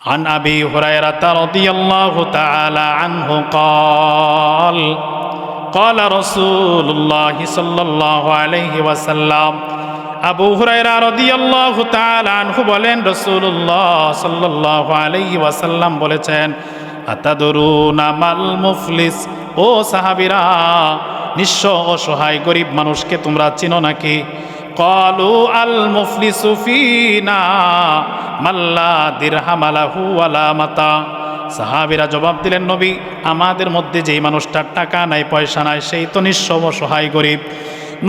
عن أبي هريرة رضي الله تعالى عنه قال قال رسول الله صلى الله عليه وسلم আবু হুরায়রা রাদিয়াল্লাহু তাআলা আনহু বলেন রাসূলুল্লাহ সাল্লাল্লাহু আলাইহি ওয়াসাল্লাম বলেছেন আতাদরুনা মাল মুফলিস, ও সাহাবীরা নিঃস্ব অসহায় গরিব মানুষকে তোমরা চিনো নাকি? ক্বালু আল মুফলিসু ফিনা মাল্লা দিরহাম লাহু ওয়ালা মাতা। সাহাবীরা জবাব দিলেন, নবী আমাদের মধ্যে যেই মানুষটার টাকা নাই পয়সা নাই সেই তো নিঃস্ব অসহায় গরিব।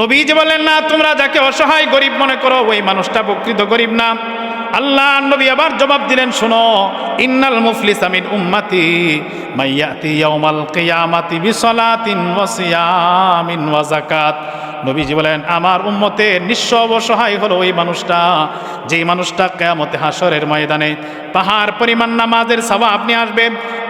নবীজি বলেন, না, তোমরা যাকে অসহায় গরিব মনে করো ওই মানুষটা প্রকৃত গরিব না। আল্লাহ নবী আবার জবাব দিলেন, শোনো, ইন্নাল মুফলিসা মিন উম্মতি মাইয়াতি ইয়াউমাল কিয়ামাতি বিসলাতিন ওয়া সিয়ামিন ওয়া যাকাত। নবীজি বলেন, আমার উম্মতের নিঃস্ব অসহায় হলো ওই মানুষটা যেই মানুষটা কিয়ামতে হাসরের ময়দানে পাহাড় পরিমাণ নামাজের সওয়াব নিয়ে আসবে,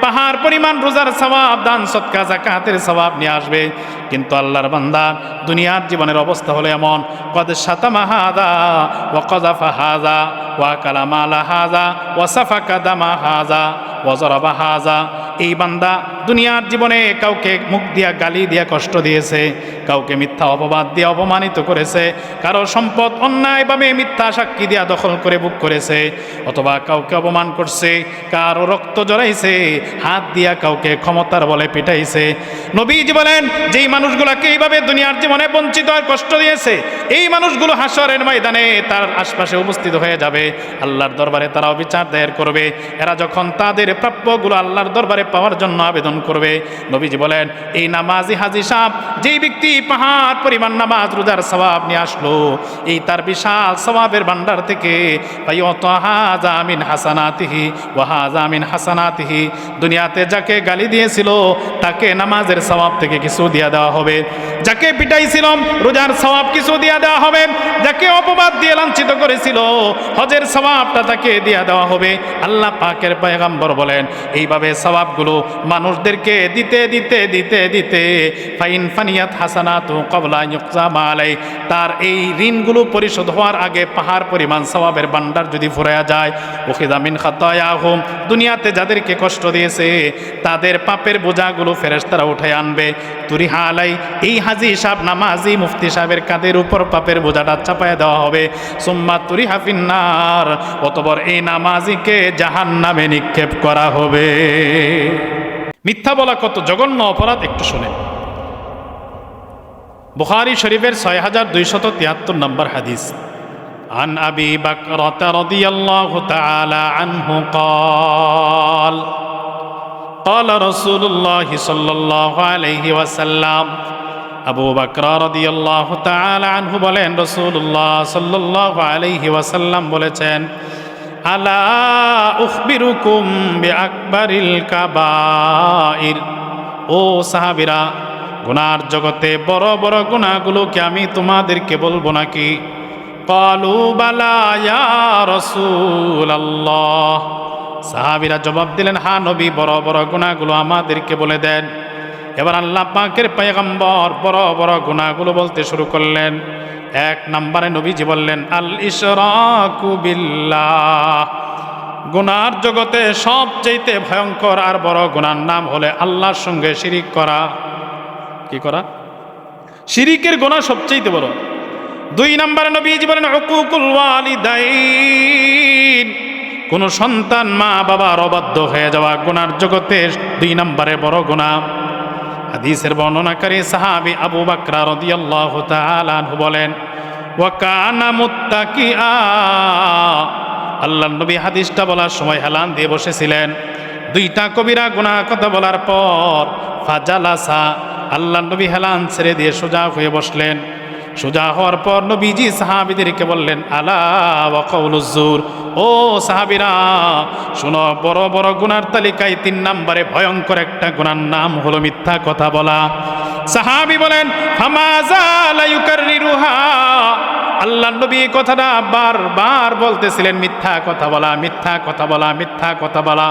পাহাড় পরিমাণ রোজার সওয়াব, দান সদকা যাকাতের সওয়াব নিয়ে আসবে। কিন্তু আল্লাহর বান্দা দুনিয়ার জীবনের অবস্থা হলো এমন, কদ শাতামা হাযা ওয়া কাযাফা হাযা ওয়া কালামা লা হাযা ওয়া সাফাকা দামা হাযা ওয়া যারাবা হাযা। এই বান্দা দুনিয়ার জীবনে কাউকে মুখ দিয়া গালি দিয়া কষ্ট দিয়েছে, কাউকে মিথ্যা অপবাদ দিয়ে অপমানিত করেছে, কারো সম্পদ অন্যায়ভাবে মিথ্যা সাক্ষী দিয়া দখল করে বুক করেছে, অথবা কাউকে অপমান করছে, কারো রক্ত জড়াইছে, হাত দিয়া কাউকে ক্ষমতার বলে পিটাইছে। নবীজি বলেন, যেই মানুষগুলোকে এইভাবে দুনিয়ার জীবনে বঞ্চিত আর কষ্ট দিয়েছে এই মানুষগুলো হাসরের ময়দানে তার আশপাশে উপস্থিত হয়ে যাবে, আল্লাহর দরবারে তারাও বিচার দায়ের করবে। এরা যখন তাদের প্রাপ্যগুলো আল্লাহর দরবারে পাওয়ার জন্য আবেদন করবে, নবীজি বলেন, এই নামাজি হাজী সাহেব যেই ব্যক্তি পাহাড় পরিমাণ নামাজ রোজার সওয়াব নিয়ে আসলো, এই তার বিশাল সওয়াবের ভান্ডার থেকে হাযা মিন হাসানাতিহি ওয়া হাযা মিন হাসানাতিহি, দুনিয়াতে যাকে গালি দিয়েছিল তাকে নামাজের সওয়াব থেকে কিছু দিয়ে দেওয়া হবে, যাকে পিটাইছিল রোজার সওয়াব কিছু দিয়ে দেওয়া হবে, যাকে অপবাদ দিয়ে লাঞ্ছিত করেছিল হজের সওয়াবটা তাকে দিয়ে দেওয়া হবে। আল্লাহ পাকের পয়গম্বর বলেন, এইভাবে সওয়াবগুলো মানুষদেরকে দিতে দিতে দিতে দিতে ফাইন ফানিয়াত হাসানাতু ক্বাবলা ইউকজামা আলাই, তার এই ঋণগুলো পরিশোধ হওয়ার আগে পাহাড় পরিমাণ সওয়াবের ভান্ডার যদি ফুরায়া যায়, উখিযা মিন খাতায়াহুম, দুনিয়াতে যাদেরকে কষ্ট দিয়েছে তাদের পাপের বোঝাগুলো ফেরেশতারা উঠে আনবে। তুরিহা আলাই, এই হাজী সাহেব নামাজি মুফতি সাহেবের কাঁধের উপর পাপের বোঝাটা চাপায় দেওয়া হবে। সুম্মা তুরিহা ফিন্নার, অতঃপর এই নামাজিকে জাহান্নামে নিক্ষেপ করা হবে। মিথ্যা বলা কত জঘন্য অপরাধ একটু শুনেন। বুখারী শরীফের 6273 নম্বর হাদিস। আন আবি বকরতা রাদিয়াল্লাহু তাআলা আনহু قال قال رسول الله صلى الله عليه وسلم, আবু বকর রাদিয়াল্লাহু তাআলা আনহু বলেন, রাসূলুল্লাহ সাল্লাল্লাহু আলাইহি ওয়াসাল্লাম বলেছেন, আলা উখবিরুকুম বিআকবারিল কাবাইর, ও সাহাবীরা গুনার জগতে বড় বড় গুনাহগুলোকে আমি তোমাদেরকে বলবো নাকি? ক্বালু বালা ইয়া রাসূলুল্লাহ, সাহাবীরা জবাব দিলেন, হ্যাঁ নবী, বড় বড় গুনাহগুলো আমাদেরকে বলে দেন। এবার আল্লাহ পাকের পয়গম্বর বড় বড় গুনাহগুলো বলতে শুরু করলেন। এক নম্বরে নবীজি বললেন, আল ইশরাকু বিল্লাহ, গুনার জগতে সবচেয়ে ভয়ঙ্কর আর বড় গুনার নাম হলে আল্লাহর সঙ্গে শিরিক করা। কি করা? শিরিকের গুনাহ সবচেয়ে বড়। দুই নম্বরে নবীজি বলেন, উকুকুল ওয়ালিদাইন, কোন সন্তান মা বাবার অবাধ্য হয়ে যাওয়া গুনার জগতে 2 নম্বরে বড় গুনাহ। হাদিসের বর্ণনাকারী সাহাবী আবু বকর রাদিয়াল্লাহু তাআলা আনহু বলেন, ওয়া কানা মুত্তাকিআ, আল্লাহর নবী হাদিসটা বলার সময় হেলান দিয়ে বসেছিলেন। 2টা কবিরা গুনাহ কথা বলার পর ফাজালাসা, আল্লাহর নবী হেলান ছেড়ে দিয়ে সোজা হয়ে বসলেন। সোজা হওয়ার পর নবীজি সাহাবীদেরকে বললেন, আলা ওয়া কাউলুজ জুর, ও সাহাবীরা শোনো, বড় বড় গুনার তালিকায় 3 নম্বরে ভয়ঙ্কর একটা গুনার নাম হলো মিথ্যা কথা বলা। সাহাবী বলেন, ফামাযা লা ইউকাররিরুহা, আল্লাহ নবী কথাটা বারবার বলতেছিলেন, মিথ্যা কথা বলা, মিথ্যা কথা বলা, মিথ্যা কথা বলা।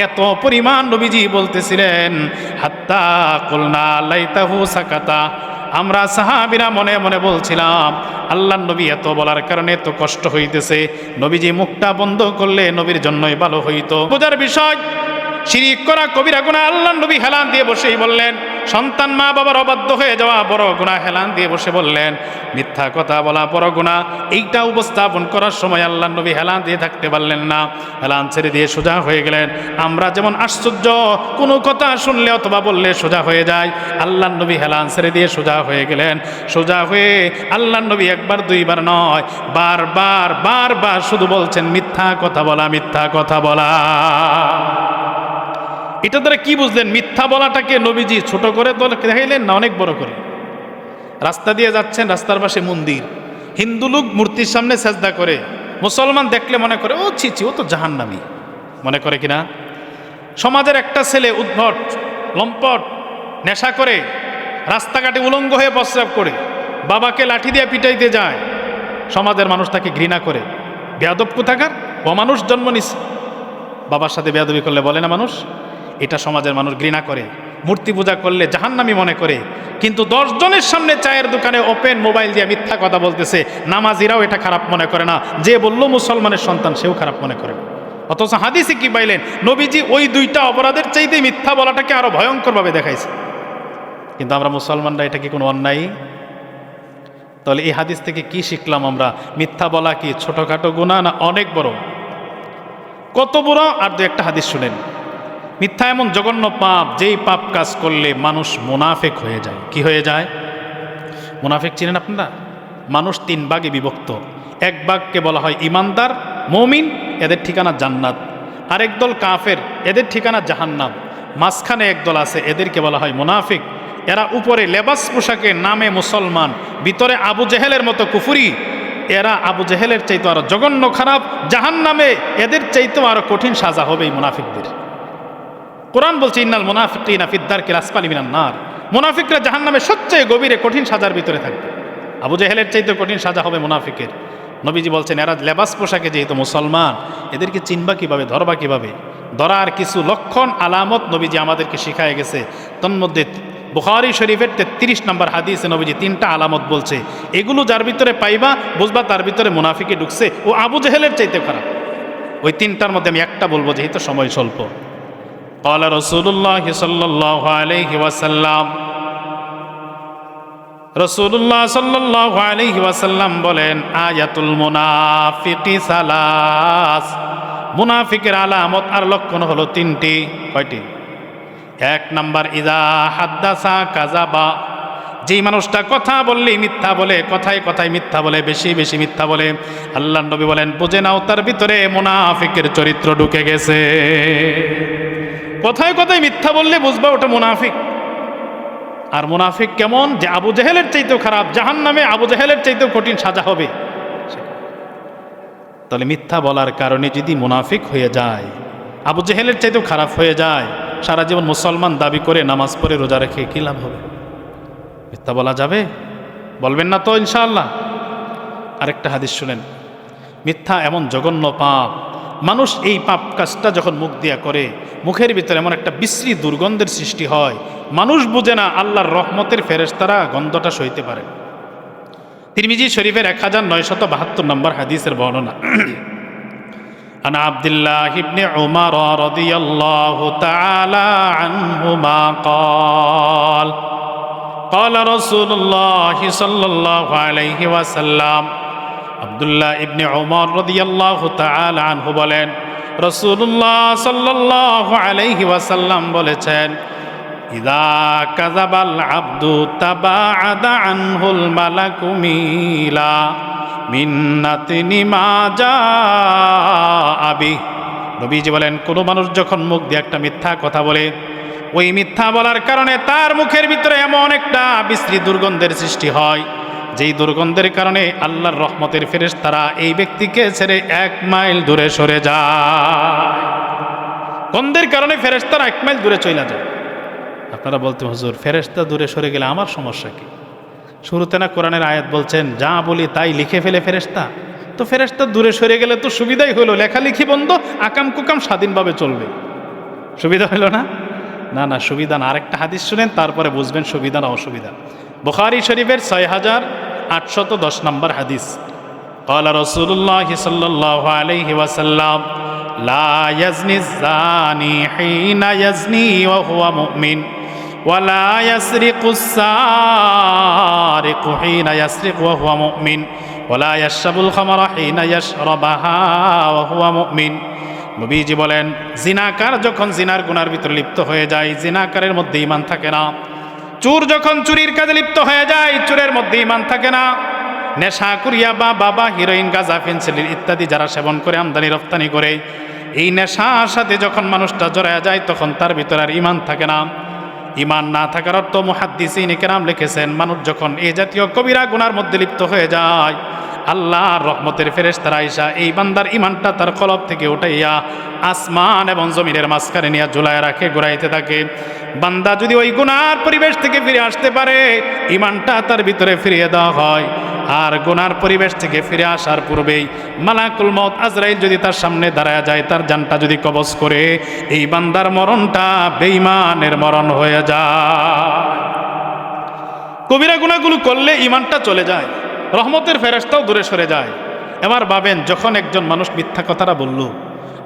এত পরিমাণ নবীজি বলতেছিলেন, হাত্তা কুলনা লাইতাহু সাকাতা, আমরা সাহাবীরা মনে মনে বলছিলাম, আল্লাহর নবী এত বলার কারণে এত কষ্ট হইতেছে, নবীজি মুখটা বন্ধ করলে নবীর জন্যই ভালো হইতো। বোঝার বিষয়, শিরিক করা কবিরা গুনাহ। আল্লাহর নবী হেলান দিয়ে বসেই বললেন, সন্তান মা বাবার অবাধ্য হয়ে যাওয়া বড় গুনাহ। হেলান দিয়ে বসে বললেন, মিথ্যা কথা বলা বড় গুনাহ। এইটা উপস্থাপন করার সময় আল্লাহর নবী হেলান দিয়ে থাকতে পারলেন না, হেলান ছেড়ে দিয়ে সোজা হয়ে গেলেন। আমরা যেমন আশ্চর্য, কোনো কথা শুনলে অথবা বললে সোজা হয়ে যায়, আল্লাহর নবী হেলান ছেড়ে দিয়ে সোজা হয়ে গেলেন। সোজা হয়ে আল্লাহর নবী একবার দুইবার নয়, বারবার বারবার শুধু বলছেন, মিথ্যা কথা বলা, মিথ্যা কথা বলা। এটা দ্বারা কি বুঝলেন? মিথ্যা বলাটাকে নবীজি ছোট করে দেখাইলেন না অনেক বড় করে? রাস্তা দিয়ে যাচ্ছেন, রাস্তার পাশে মন্দির, হিন্দু লোক মূর্তির সামনে সেজদা করে, মুসলমান দেখলে মনে করে ও ছি ছি, ও তো জাহান্নামী মনে করে কিনা? সমাজের একটা ছেলে উদ্ভট, লম্পট, নেশা করে, রাস্তাঘাটে উলঙ্গ হয়ে প্রস্রাব করে, বাবাকে লাঠি দিয়ে পিটাইতে যায়, সমাজের মানুষ তাকে ঘৃণা করে। বেয়াদব কোথাকার, অমানুষ জন্ম নিছে। বাবার সাথে বেয়াদবি করলে বলে না মানুষ, এটা সমাজের মানুষ ঘৃণা করে। মূর্তি পূজা করলে জাহান্নামী মনে করে। কিন্তু 10 জনের সামনে চায়ের দোকানে ওপেন মোবাইল দিয়ে মিথ্যা কথা বলতেছে, নামাজিরাও এটা খারাপ মনে করে না, যে বললো মুসলমানের সন্তান সেও খারাপ মনে করে। অথচ হাদিসে কি পাইলেন? নবীজি ওই দুইটা অপরাধের চাইতে মিথ্যা বলাটাকে আরো ভয়ঙ্করভাবে দেখাইছে। কিন্তু আমরা মুসলমানরা এটা কি কোনো অন্যায়? তাহলে এই হাদিস থেকে কি শিখলাম আমরা? মিথ্যা বলা কি ছোটখাটো গুনাহ না অনেক বড়? কত বড়? আর দু একটা হাদিস শুনেন। মিথ্যা এমন জঘন্য পাপ, যেই পাপ কাজ করলে মানুষ মুনাফিক হয়ে যায়। কি হয়ে যায়? মুনাফিক চিনেন আপনারা? মানুষ 3 ভাগে বিভক্ত। এক ভাগকে বলা হয় ইমানদার, মুমিন, এদের ঠিকানা জান্নাত। আরেক দল কাফের, এদের ঠিকানা জাহান্নাম। মাঝখানে একদল আছে, এদেরকে বলা হয় মুনাফিক। এরা উপরে লেবাস পোশাকে নামে মুসলমান, ভিতরে আবু জেহেলের মতো কুফরি। এরা আবু জেহেলের চাইতে আরো জঘন্য খারাপ, জাহান্নামে এদের চাইতেও আরো কঠিন সাজা হবে এই মুনাফিকদের। কোরআন বলছে, ইন্নাল মুনাফিকিনা ফিদ দারকিল আসফালি মিনান নার। মুনাফিকরা জাহান্নামের সবচেয়ে গভীরে কঠিন সাজার ভিতরে থাকবে। আবু জেহেলের চাইতে কঠিন সাজা হবে মুনাফিকের। নবীজি বলছেন, এরা লেবাস পোশাকে যেহেতু মুসলমান, এদেরকে চিনবা কিভাবে, ধরবা কিভাবে? ধরার কিছু লক্ষণ আলামত নবীজি আমাদেরকে শিখায় গেছে। তন্মধ্যে বুখারী শরীফের 33 নম্বর হাদিসে নবীজি 3টা আলামত বলছে, এগুলো যার ভিতরে পাইবা বুঝবা তার ভিতরে মুনাফিকি ঢুকছে, ও আবু জেহেলের চাইতে খারাপ। ওই 3টার মধ্যে আমি একটা বলবো, যেহেতু সময় স্বল্প। قال رسول الله صلى الله عليه وسلم, রাসূলুল্লাহ সাল্লাল্লাহু আলাইহি ওয়াসাল্লাম বলেন, আয়াতুল মুনাফিকি সালাস। মুনাফিকের আলামত আর লক্ষণ হলো 3টি। কয়টি? 1 নাম্বার, ইযা হাদ্দাসা কাযাবা। যেই মানুষটা কথা বললেই মিথ্যা বলে, কথায় কথায় মিথ্যা বলে, বেশি বেশি মিথ্যা বলে, আল্লাহর নবী বলেন বুঝে নাও তার ভিতরে মুনাফিকের চরিত্র ঢুকে গেছে। কথায় কথায় মিথ্যা বললে বুঝবা ওটা মুনাফিক। আর মুনাফিক কেমন? যে আবু জেহেলের চাইতেও খারাপ, জাহান্নামে আবু জেহেলের চাইতেও কঠিন সাজা হবে। তাহলে মিথ্যা বলার কারণে যদি মুনাফিক হয়ে যায়, আবু জেহেলের চাইতেও খারাপ হয়ে যায়, সারা জীবন মুসলমান দাবি করে নামাজ পড়ে রোজা রেখে কি লাভ হবে? মিথ্যা বলা যাবে? বলবেন না তো ইনশাআল্লাহ? আরেকটা হাদিস শুনেন। মিথ্যা এমন জঘন্য পাপ, মানুষ এই পাপ কাজটা যখন মুখ দিয়া করে, মুখের ভিতরে এমন একটা বিশ্রী দুর্গন্ধের সৃষ্টি হয়, মানুষ বুঝে না আল্লাহর রহমতের ফেরেশতারা গন্ধটা সইতে পারে। তিরমিজি শরীফের 1972 নম্বর হাদিসের বর্ণনা। আন আব্দুল্লাহ ইবনে উমর রাদিয়াল্লাহু তাআলা আনহুমা قال قال رسول الله صلى الله عليه وسلم, আব্দুল্লাহ ইবনে উমর রাদিয়াল্লাহু তাআলা আনহু বলেন, রাসূলুল্লাহ সাল্লাল্লাহু আলাইহি ওয়াসাল্লাম বলেছেন, ইযা কাযাবাল আবদু তাবাআদা আনহুল মালাকু মিলা মিন্নাতিনি মা জাআবি। নবীজি বলেন, কোনো মানুষ যখন মুখ দিয়ে একটা মিথ্যা কথা বলে, ওই মিথ্যা বলার কারণে তার মুখের ভিতরে এমন একটা বিশ্রী দুর্গন্ধের সৃষ্টি হয়, যেই দুর্গন্ধের কারণে আল্লাহর রহমতের ফেরেশতারা এই ব্যক্তিকে ছেড়ে 1 মাইল দূরে সরে যায়। গন্ধের কারণে ফেরেশতারা 1 মাইল দূরে চলে যায়। আপনারা বলতে, হুজুর ফেরেশতা দূরে সরে গেলে আমার সমস্যা কি? শুরুতে না কোরআনের আয়াত বলছেন, যা বলি তাই লিখে ফেলে ফেরেশতা। তো ফেরেশতা দূরে সরে গেলে তো সুবিধাই হলো, লেখালেখি বন্ধ, আকাম কুকাম স্বাধীনভাবে চলবে। সুবিধা হলো না? না না, সুবিধা না। আরেকটা হাদিস শুনেন, তারপরে বুঝবেন সুবিধা না অসুবিধা। বুখারী শরীফের 6810 নম্বর হাদিস। قال رسول الله صلى الله عليه وسلم لا يزني الزاني حين يزني وهو مؤمن ولا يسرق السارق حين يسرق وهو مؤمن ولا يشرب الخمر حين يشربها وهو مؤمن। নবীজি বলেন, জিনাকার যখন জিনার গুনার ভিতরে লিপ্ত হয়ে যায়, জিনাকারের মধ্যে ঈমান থাকে না। চোর যখন চুরির কাজে লিপ্ত হয়ে যায়, চোরের মধ্যে ঈমান থাকে না। নেশা করিয়া বা বাবা হিরোইন, গাঁজা, ফেন্সিডিল ইত্যাদি যারা সেবন করে, আমদানি রপ্তানি করে, এই নেশার সাথে যখন মানুষটা জড়ায় যায়, তখন তার ভিতরে আর ঈমান থাকে না। ঈমান না থাকার অর্থ মুহাদ্দিসিন কেরাম লিখেছেন, মানুষ যখন এই জাতীয় কবিরা গুনার মধ্যে লিপ্ত হয়ে যায়, আল্লাহর রহমতের ফেরেশতারা আইসা এই বান্দার ঈমানটা তার কলব থেকে উঠাইয়া আসমান এবং জমিনের মাঝখানে নিয়ে ঝুলায় রাখে, ঘুরাইতে থাকে। বান্দা যদি ওই গুনার পরিবেশ থেকে ফিরে আসতে পারে, ঈমানটা তার ভিতরে ফিরিয়ে দেওয়া হয়। আর গুনার পরিবেশ থেকে ফিরে আসার পূর্বেই মালাকুল মউত আজরাইল যদি তার সামনে দাঁড়ায় যায়, তার জানটা যদি কবজ করে, এই বান্দার মরণটা বেঈমানের মরণ হয়ে যায়। কবিরা গুনাহগুলো করলে ঈমানটা চলে যায়, রহমতের ফেরেশতাও দূরে সরে যায়। এবার ভাবেন, যখন একজন মানুষ মিথ্যা কথাটা বলল,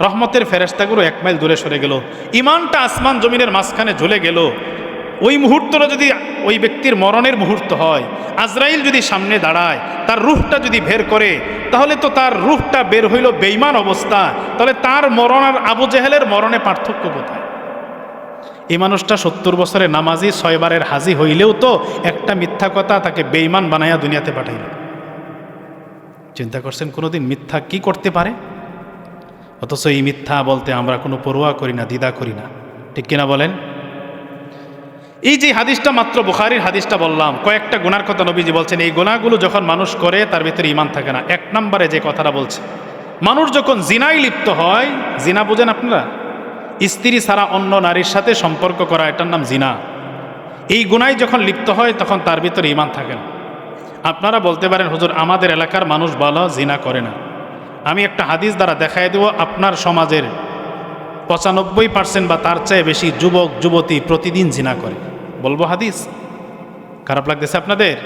রহমতের ফেরেশতাগুলো 1 মাইল দূরে সরে গেল, ঈমানটা আসমান জমিনের মাঝখানে ঝুলে গেল। ওই মুহূর্তটা যদি ওই ব্যক্তির মরণের মুহূর্ত হয়, আজরাইল যদি সামনে দাঁড়ায়, তার রূহটা যদি বের করে, তাহলে তো তার রূহটা বের হইল বেঈমান অবস্থা। তাহলে তার মরণ আর আবু জেহেলের মরণে পার্থক্য কোথায়? এই মানুষটা 70 বছরে নামাজি, 6 বারের হাজি হইলেও তো একটা মিথ্যা কথা তাকে বেঈমান বানাইয়া দুনিয়াতে পাঠাইল। চিন্তা করছেন কোনোদিন মিথ্যা কি করতে পারে? অথচ এই মিথ্যা বলতে আমরা কোনো পরোয়া করি না, দ্বিধা করি না, ঠিক কিনা বলেন? এই যে হাদিসটা, মাত্র বুখারীর হাদিসটা বললাম, কয়েকটা গুনার কথা নবীজি বলছেন। এই গুনাহগুলো যখন মানুষ করে, তার ভিতরে ঈমান থাকে না। 1 নম্বরে যে কথাটা বলছে, মানুষ যখন জিনায় লিপ্ত হয়, জিনা বুঝেন আপনারা? স্ত্রী ছাড়া অন্য নারীর সাথে সম্পর্ক করা, এটার নাম জিনা। এই গুনায় যখন লিপ্ত হয়, তখন তার ভিতরে ঈমান থাকে না। আপনারা বলতে পারেন, হুজুর আমাদের এলাকার মানুষ বলা জিনা করে না। আমি একটা হাদিস দ্বারা দেখাই দেব, আপনার সমাজের 95% বা তার চেয়ে বেশি যুবক যুবতী প্রতিদিন জিনা করে। বলবো হাদিস? খারাপ লাগতেছে আপনাদের?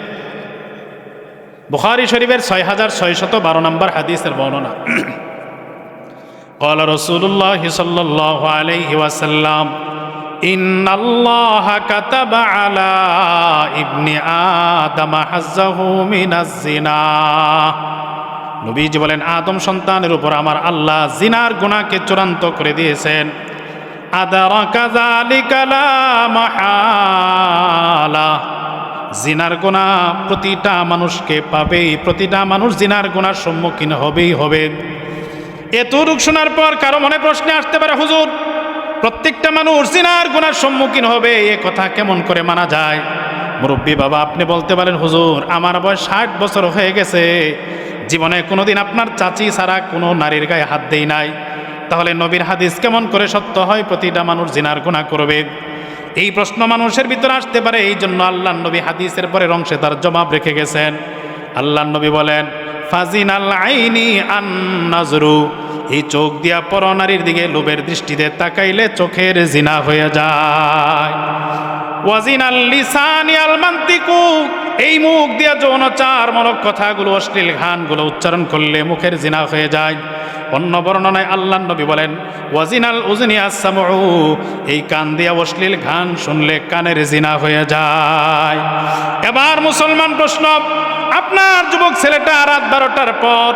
বুখারী শরীফের 6612 নম্বর হাদিসের বর্ণনা। قال رسول الله صلى الله عليه وسلم إن الله كتب على ابن آدم حظه من الزنا। নবীজি বলেন, আদম সন্তানের উপর আমার আল্লাহ জিনার গুনাহকে চূড়ান্ত করে দিয়েছেন। আদারাকা যালিকা লা মাহালা। জিনার গুনাহ প্রতিটা মানুষকে পাবেই, প্রতিটা মানুষ জিনার গুনার সম্মুখীন হবেই হবে। এতটুক শোনার পর কারো মনে প্রশ্ন আসতে পারে, হুজুর প্রত্যেকটা মানুষ জিনার গুনার সম্মুখীন হবে, এ কথা কেমন করে মানা যায়? মুরব্বী বাবা, আপনি বলতে পারেন, হুজুর আমার বয়স 60 বছর হয়ে গেছে, জীবনে কোনোদিন আপনার চাচি ছাড়া কোনো নারীর গায়ে হাত দেই নাই। তাহলে নবীর হাদিস কেমন করে সত্য হয় প্রতিটা মানুষ জিনার গুনাহ করবে? এই প্রশ্ন মানুষের ভিতরে আসতে পারে। এই জন্য আল্লাহ নবী হাদিসের পরের অংশে তার জবাব রেখে গেছেন। আল্লাহ নবী বলেন, ফাজিনাল আইনি আন নাজরু। এই চোখ দিয়া পরনারীর দিকে লোভের দৃষ্টিতে তাকাইলে চোখের জিনা হয়ে যায়। ওয়াজিনাল লিসানি আল মান্তিকু। এই মুখ দিয়া যৌনাচারমূলক কথাগুলো, অশ্লীল গানগুলো উচ্চারণ করলে মুখের জিনা হয়ে যায়। অন্য বর্ণনায় আল্লাহ নবী বলেন, ওয়াজিনাল উজনি আস-সামউ। এই কান দিয়া অশ্লীল গান শুনলে কানের জিনা হয়ে যায়। এবার মুসলমান প্রশ্ন, আপনার যুবক ছেলেটা রাত 12টার পর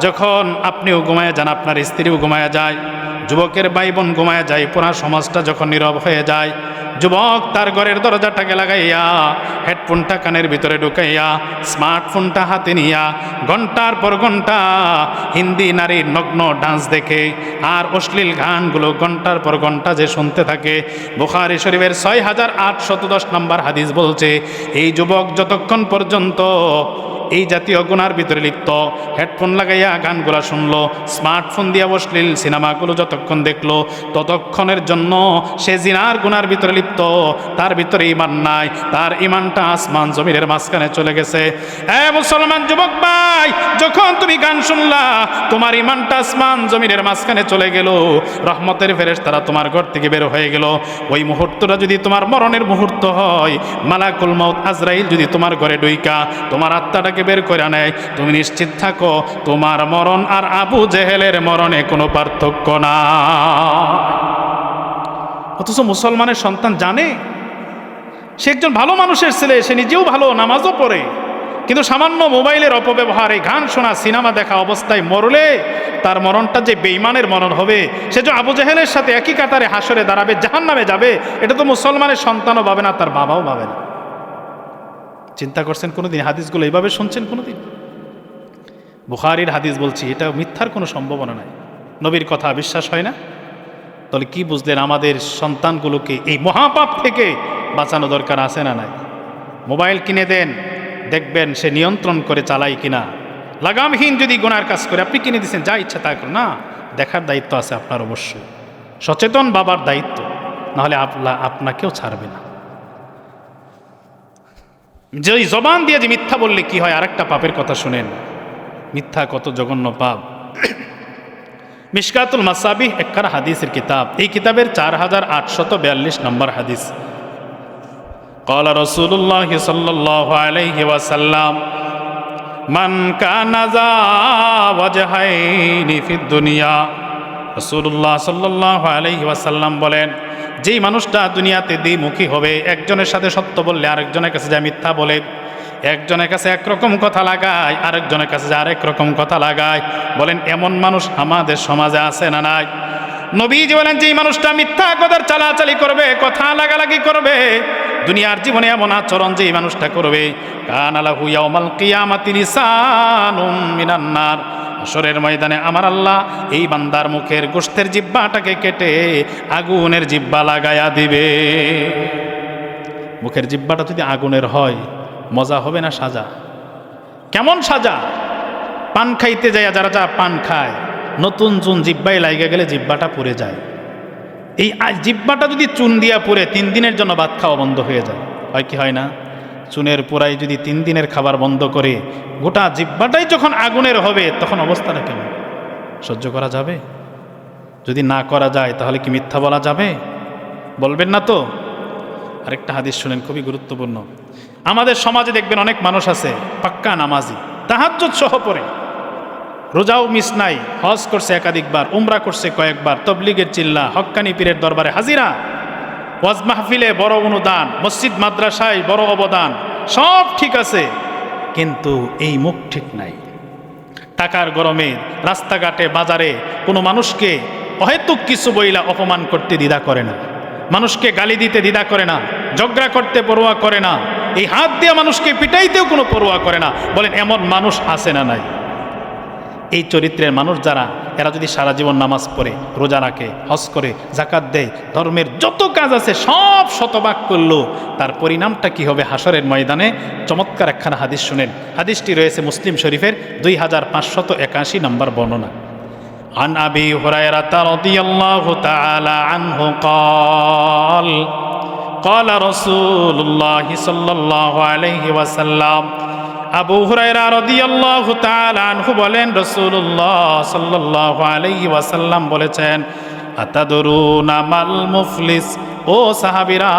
যখন আপনিও ঘুমায় যান, আপনার স্ত্রীও ঘুমায় যায়, যুবকের ভাই বোন ঘুমায় যায়, পুরা সমাজটা যখন নীরব হয়ে যায়, যুবক তার ঘরের দরজাটাকে লাগাইয়া, হেডফোনটা কানের ভিতরে ঢুকাইয়া, স্মার্টফোনটা হাতে নিয়া ঘন্টার পর ঘন্টা হিন্দি নারীর নগ্ন ডান্স দেখে আর অশ্লীল গানগুলো ঘন্টার পর ঘন্টা যে শুনতে থাকে। বুখারী শরীফের 6810 নম্বর হাদিস বলছে, এই যুবক যতক্ষণ পর্যন্ত এই জাতীয় গুনার ভিতরে লিপ্ত, হেডফোন লাগাইয়া গানগুলা শুনলো, স্মার্টফোন দিয়ে অশ্লীল সিনেমাগুলো যতক্ষণ দেখলো ততক্ষণের জন্য সে জিনার গুনার ভিতরে লিপ্ত, তার ভিতরে ইমান নাই, তার ইমানটা আসমান জমিনের মাঝখানে চলে গেছে। মুসলমান যুবক ভাই, যখন তুমি গান শুনলা তোমার ইমানটা আসমান জমিনের মাঝখানে চলে গেল, রহমতের ফেরেশতারা তোমার ঘর থেকে বের হয়ে গেল। ওই মুহূর্তটা যদি তোমার মরণের মুহূর্ত হয়, মালাকুল মউত আজরাইল যদি তোমার ঘরে ঢুইকা তোমার আত্মাটাকে বের করে নেয়, তুমি নিশ্চিত থাকো তোমার মরণ আর আবু জেহেলের মরণে কোনো পার্থক্য না। অথচ মুসলমানের সন্তান জানে সে একজন ভালো মানুষের ছেলে, সে নিজেও ভালো, নামাজও পড়ে, কিন্তু সামান্য মোবাইলের অপব্যবহারে, গান শোনা, সিনেমা দেখা অবস্থায় মরলে তার মরণটা যে বেঈমানের মরণ হবে, সে যে আবু জেহেলের সাথে একই কাতারে হাসরে দাঁড়াবে, জাহান্নামে যাবে, এটা তো মুসলমানের সন্তানও ভাবে না, তার বাবাও ভাবে না। চিন্তা করছেন কোনোদিন? হাদিসগুলো এইভাবে শুনছেন কোনোদিন? বুখারীর হাদিস বলছি, এটা মিথ্যার কোনো সম্ভাবনা নাই। নবীর কথা বিশ্বাস হয় না? তাহলে কি বুঝলেন আমাদের সন্তানগুলোকে এই মহাপাপ থেকে বাঁচানো দরকার আছে না নাই? মোবাইল কিনে দেন, দেখবেন সে নিয়ন্ত্রণ করে চালায় কিনা। লাগামহীন যদি গুনার কাজ করে, আপনি কিনে দিচ্ছেন যা ইচ্ছা তা করুন, না, দেখার দায়িত্ব আছে আপনার অবশ্যই, সচেতন বাবার দায়িত্ব, নাহলে আপনাকেও ছাড়বে না। যে জবান দিয়ে যে মিথ্যা বললে কি হয়, আরেকটা পাপের কথা শুনেন। মিথ্যা কত জঘন্য পাপ। মিশকাতুল মাসাবিহ একখানা হাদিসের কিতাব, এই কিতাবের 4842 নম্বর হাদিস। قال رسول الله صلى الله عليه وسلم من كان ذا وجهين في الدنيا। রাসূলুল্লাহ সাল্লাল্লাহু আলাইহি ওয়াসাল্লাম বলেন, যেই মানুষটা দুনিয়াতে দ্বিমুখী হবে, একজনের সাথে সত্য বললে আরেকজনের কাছে যা মিথ্যা বলে, একজনের কাছে একরকম কথা লাগায় আরেকজনের কাছে যা আরেক রকম কথা লাগায়, বলেন এমন মানুষ আমাদের সমাজে আছে না নাই? নবীজি বলেন, যেই মানুষটা মিথ্যা কথার চালাচালি করবে, কথা লাগালাগি করবে, দুনিয়ার জীবনে এমন আচরণ যেই মানুষটা করবে, কানা লাহু ইয়াউমাল কিয়ামাতি লিসানুম মিনান নার, হাশরের ময়দানে আমার আল্লাহ এই বান্দার মুখের গোশতের জিহ্বাটাকে কেটে আগুনের জিহ্বা লাগায়া দিবে। মুখের জিহ্বাটা যদি আগুনের হয়, মজা হবে না সাজা? কেমন সাজা? পান খাইতে যায় যারা যা পান খায়, নতুন চুন জিহ্বায় লাগে গেলে জিহ্বাটা পুড়ে যায়। এই জিহ্বাটা যদি চুন দিয়া পুড়ে 3 দিনের জন্য ভাত খাওয়া বন্ধ হয়ে যায়, হয় কি হয় না? চুনের পোড়াই যদি 3 দিনের খাবার বন্ধ করে গোটা জিহ্বাটাই যখন আগুনের হবে, তখন অবস্থাটা কেমন? সহ্য করা যাবে? যদি না করা যায় তাহলে কি মিথ্যা বলা যাবে? বলবেন না তো? আরেকটা হাদিস শুনেন, খুবই গুরুত্বপূর্ণ। আমাদের সমাজে দেখবেন অনেক মানুষ আছে পাক্কা নামাজি, তাহাজ্জুদ সহ পড়ে, রোজাও মিস নাই, হজ করছে একাধিকবার, উমরা করছে কয়েকবার, তবলিগের চিল্লা, হক্কানি পীরের দরবারে হাজিরা, ওয়াজ মাহফিলে বড় অনুদান, মসজিদ মাদ্রাসায় বড় অবদান, সব ঠিক আছে, কিন্তু এই মুখ ঠিক নাই। টাকার গরমে রাস্তাঘাটে বাজারে কোনো মানুষকে অহেতুক কিছু বইলা অপমান করতে দ্বিধা করে না, মানুষকে গালি দিতে দ্বিধা করে না, ঝগড়া করতে পরোয়া করে না, এই হাত দিয়ে মানুষকে পিটাইতেও কোনো পরোয়া করে না। বলেন এমন মানুষ আছে না নাই? এই চরিত্রের মানুষ যারা, এরা যদি সারা জীবন নামাজ পড়ে, রোজা রাখে, হজ করে, জাকাত দেয়, ধর্মের যত কাজ আছে সব শতভাগ করলো, তার পরিণামটা কি হবে হাশরের ময়দানে? চমৎকার একখানা হাদিস শুনেন। হাদিসটি রয়েছে মুসলিম শরীফের 2581 নম্বর বর্ণনা। عن أبي هريرة رضي الله تعالى عنه قال قال رسول الله صلى الله عليه وسلم। আবু হুরায়রা রাদিয়াল্লাহু তাআলা আনহু বলেন, রাসূলুল্লাহ সাল্লাল্লাহু আলাইহি ওয়াসাল্লাম বলেছেন, আতাদরুনা মাল মুফলিস, ও সাহাবীরা,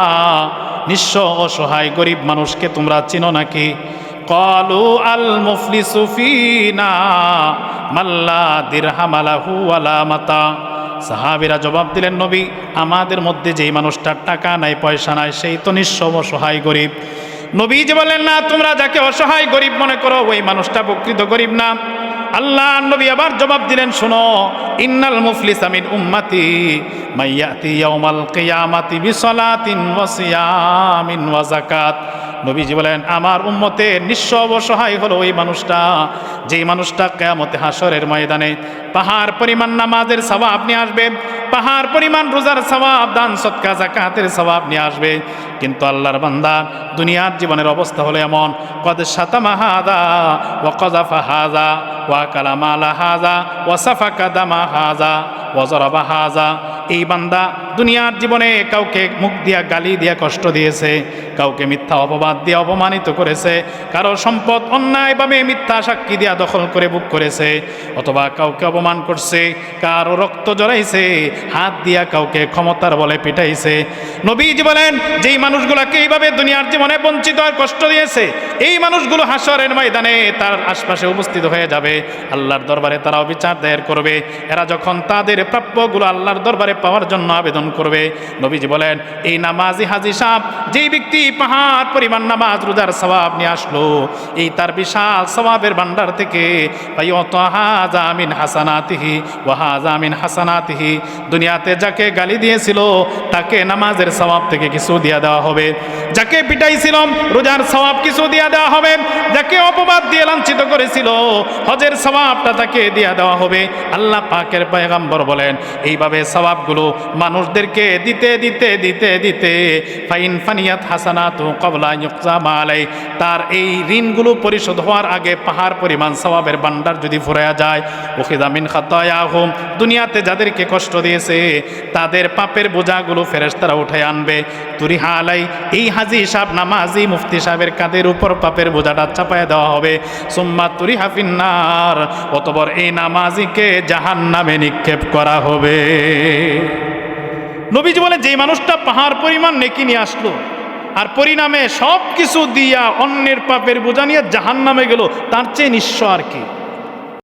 নিঃস্ব অসহায় গরিব মানুষকে তোমরা চিনো নাকি? ক্বালু আল মুফলিসু ফিনা মাল্লা দিরহাম লাহু ওয়ালা মাতা। সাহাবীরা জবাব দিলেন, নবী, আমাদের মধ্যে যেই মানুষটার টাকা নাই, পয়সা নাই, সেই তো নিঃস্ব অসহায় গরিব। নবীজি বলেন, না, তোমরা যাকে অসহায় গরিব মনে করো ওই মানুষটা প্রকৃত গরিব না। আল্লাহ নবী আবার জবাব দিলেন, শোনো, ইন্নাল মুফলিসা মিন উম্মতি মাইয়াতি ইয়াউমাল কিয়ামাতি বিসলাতিন ওয়া সিয়ামিন ওয়া যাকাত। নবীজি বলেন আমার উম্মতের নিঃস্ব অসহায় হলো ওই মানুষটা, যেই মানুষটা কিয়ামতে হাসরের ময়দানে পাহাড় পরিমাণ নামাজের সওয়াব নিয়ে আসবে, পাহাড় পরিমাণ রোজার সওয়াব, দান সদকা যাকাতের সওয়াব নিয়ে আসবে। কিন্তু আল্লাহর বান্দা দুনিয়ার জীবনের অবস্থা হলো এমন, কদ শাতামা হাযা ওয়া কাযাফা হাযা ওয়া কালামা আলা হাযা ওয়া সাফাকা দামা হাযা ওয়া যারাবা হাযা। এই বান্দা দুনিয়ার জীবনে কাউকে মুখ দিয়া গালি দিয়া কষ্ট দিয়েছে, কাউকে মিথ্যা অপবাদ দিয়ে অপমানিত করেছে, কারো সম্পদ অন্যায়ভাবে মিথ্যা সাক্ষী দিয়া দখল করে বুক করেছে, অথবা কাউকে অপমান করছে, কারো রক্ত জড়াইছে, হাত দিয়া কাউকে ক্ষমতার বলে পিটাইছে। নবীজি বলেন যেই মানুষগুলোকে এইভাবে দুনিয়ার জীবনে বঞ্চিত আর কষ্ট দিয়েছে, এই মানুষগুলো হাসরের ময়দানে তার আশপাশে উপস্থিত হয়ে যাবে, আল্লাহর দরবারে তারাও বিচার দায়ের করবে। এরা যখন তাদের প্রাপ্যগুলো আল্লাহর দরবারে পাওয়ার জন্য আবেদন করবে, নবীজি বলেন এই নামাজি হাজী সাহেব, যেই ব্যক্তি পাহাড় পরিমাণ নামাজ রোজার সওয়াব নিয়ে আসলো, এই তার বিশাল সওয়াবের ভান্ডার থেকে হাযা মিন হাসানাতিহি ওয়া হাযা মিন হাসানাতিহি, দুনিয়াতে যাকে গালি দিয়েছিল তাকে নামাজের সওয়াব থেকে কিছু দিয়ে দেওয়া হবে, যাকে পিটাইছিল রোজার সওয়াব কিছু দিয়ে দেওয়া হবে, যাকে অপবাদ দিয়ে লাঞ্ছিত করেছিল হজের সওয়াবটা তাকে দিয়ে দেওয়া হবে। আল্লাহ পাকের পয়গম্বর বলেন এইভাবে সওয়াবগুলো মানুষদেরকে দিতে দিতে দিতে দিতে ফাইন ফানিয়াত হাসানাতু ক্বাবলা ইউকজা মা আলাই, তার এই ঋণগুলো পরিশোধ হওয়ার আগে পাহাড় পরিমাণ সওয়াবের ভান্ডার যদি ফুরায়া যায়, উখিযা মিন খাতায়াহুম, দুনিয়াতে যাদেরকে কষ্ট দিয়েছে তাদের পাপের বোঝাগুলো ফেরেশতারা উঠায় আনবে। তুরিহা আলাই, এই হাজী সাহেব নামাজি মুফতি সাহেবের কাঁধের উপর পাপের বোঝাটা চাপায় দেওয়া হবে। সুম্মা তুরিহা ফিন্নার, অতঃপর এই নামাজিকে জাহান্নামে নিক্ষেপ করা হবে। নবীজি বলেন যেই মানুষটা পাহাড় পরিমাণ নেকি নিয়ে আসলো আর পরিণামে সব কিছু দিয়া অন্যের পাপের বোঝা নিয়ে জাহান্নামে গেল, তার চেয়ে নিঃস্ব আর কি।